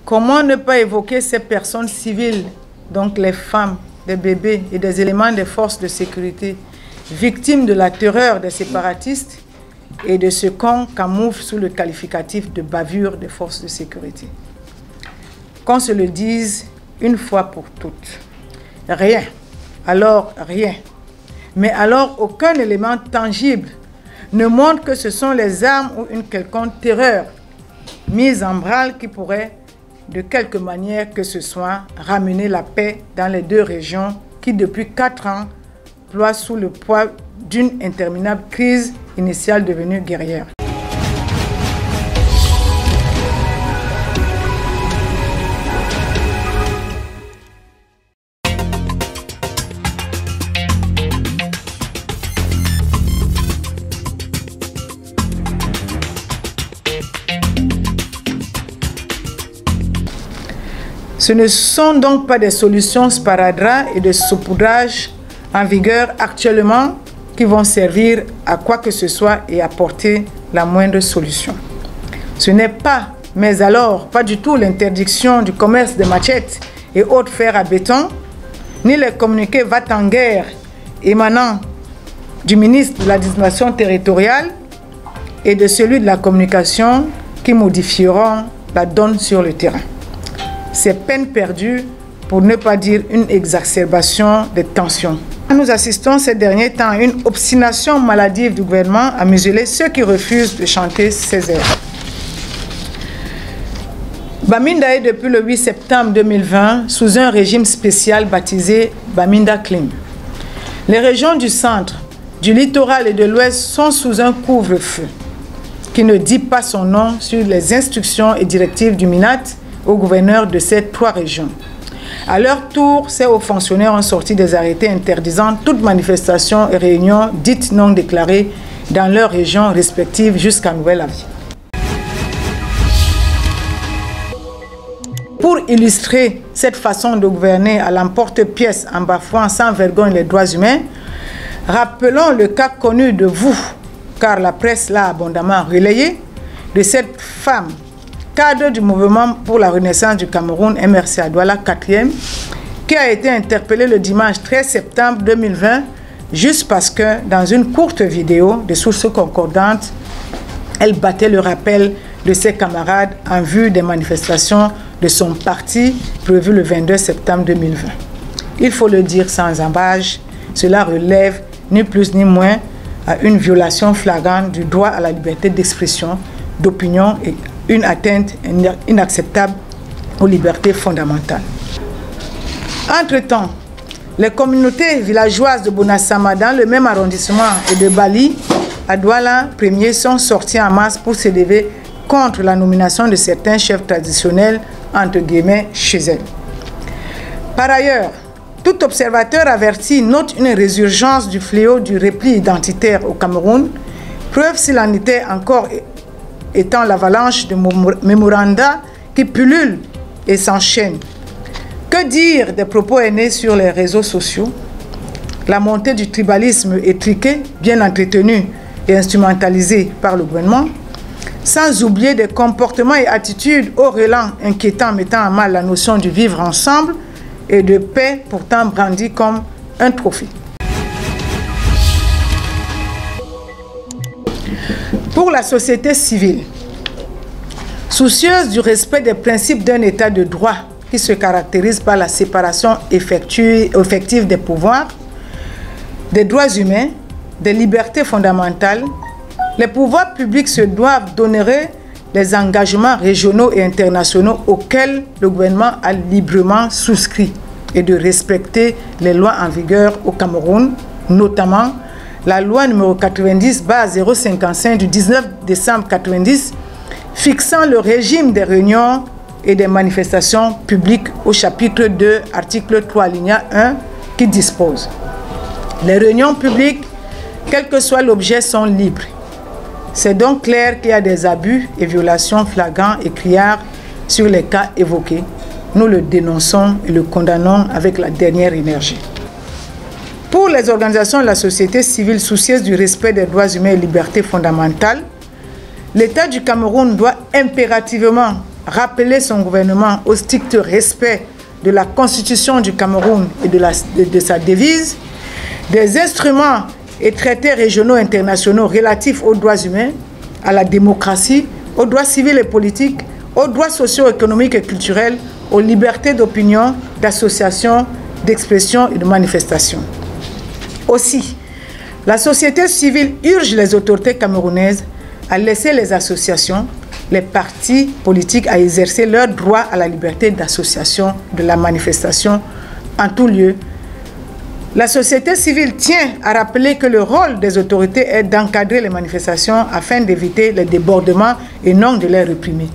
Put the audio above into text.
Comment ne pas évoquer ces personnes civiles, donc les femmes, des bébés et des éléments des forces de sécurité, victimes de la terreur des séparatistes et de ce qu'on camoufle sous le qualificatif de bavure des forces de sécurité. Qu'on se le dise une fois pour toutes. Rien, alors rien, mais alors aucun élément tangible ne montre que ce sont les armes ou une quelconque terreur mise en branle qui pourrait, de quelque manière que ce soit, ramener la paix dans les deux régions qui, depuis 4 ans, ploient sous le poids d'une interminable crise initiale devenue guerrière. Ce ne sont donc pas des solutions sparadrap et de saupoudrage en vigueur actuellement qui vont servir à quoi que ce soit et apporter la moindre solution. Ce n'est pas, mais alors pas du tout l'interdiction du commerce de machettes et autres fers à béton, ni les communiqués va-t-en-guerre émanant du ministre de l'administration territoriale et de celui de la communication qui modifieront la donne sur le terrain. C'est peine perdue, pour ne pas dire une exacerbation des tensions. Nous assistons ces derniers temps à une obstination maladive du gouvernement à museler ceux qui refusent de chanter ces airs. Baminda est depuis le 8 septembre 2020 sous un régime spécial baptisé Baminda Clim. Les régions du centre, du littoral et de l'ouest sont sous un couvre-feu qui ne dit pas son nom sur les instructions et directives du MINAT aux gouverneurs de ces 3 régions. À leur tour, ces hauts fonctionnaires ont sorti des arrêtés interdisant toute manifestation et réunion dites non déclarées dans leurs régions respectives jusqu'à nouvel avis. Pour illustrer cette façon de gouverner à l'emporte-pièce en bafouant sans vergogne les droits humains, rappelons le cas connu de vous, car la presse l'a abondamment relayé, de cette femme cadre du mouvement pour la renaissance du Cameroun, MRC à Douala 4e, qui a été interpellée le dimanche 13 septembre 2020, juste parce que, dans une courte vidéo de sources concordantes, elle battait le rappel de ses camarades en vue des manifestations de son parti prévues le 22 septembre 2020. Il faut le dire sans embâche, cela relève ni plus ni moins à une violation flagrante du droit à la liberté d'expression, d'opinion et une atteinte inacceptable aux libertés fondamentales. Entre-temps, les communautés villageoises de Bonassama dans le même arrondissement et de Bali, à Douala 1er, sont sorties en masse pour s'élever contre la nomination de certains chefs traditionnels, entre guillemets, chez elles. Par ailleurs, tout observateur averti note une résurgence du fléau du repli identitaire au Cameroun, preuve s'il en était encore étant l'avalanche de mémoranda qui pullulent et s'enchaînent. Que dire des propos haineux sur les réseaux sociaux? La montée du tribalisme étriqué, bien entretenu et instrumentalisé par le gouvernement, sans oublier des comportements et attitudes au relent inquiétants mettant en mal la notion du vivre ensemble et de paix pourtant brandie comme un trophée. Pour la société civile, soucieuse du respect des principes d'un état de droit qui se caractérise par la séparation effective des pouvoirs, des droits humains, des libertés fondamentales, les pouvoirs publics se doivent d'honorer les engagements régionaux et internationaux auxquels le gouvernement a librement souscrit et de respecter les lois en vigueur au Cameroun, notamment la loi numéro 90/055 du 19 décembre 90 fixant le régime des réunions et des manifestations publiques au chapitre 2, article 3, alinéa 1, qui dispose: les réunions publiques, quel que soit l'objet, sont libres. C'est donc clair qu'il y a des abus et violations flagrants et criards sur les cas évoqués. Nous le dénonçons et le condamnons avec la dernière énergie. Pour les organisations de la société civile soucieuses du respect des droits humains et libertés fondamentales, l'État du Cameroun doit impérativement rappeler son gouvernement au strict respect de la Constitution du Cameroun et de sa devise, des instruments et traités régionaux internationaux relatifs aux droits humains, à la démocratie, aux droits civils et politiques, aux droits socio-économiques et culturels, aux libertés d'opinion, d'association, d'expression et de manifestation. Aussi, la société civile urge les autorités camerounaises à laisser les associations, les partis politiques à exercer leur droit à la liberté d'association, de la manifestation en tout lieu. La société civile tient à rappeler que le rôle des autorités est d'encadrer les manifestations afin d'éviter les débordements et non de les réprimer.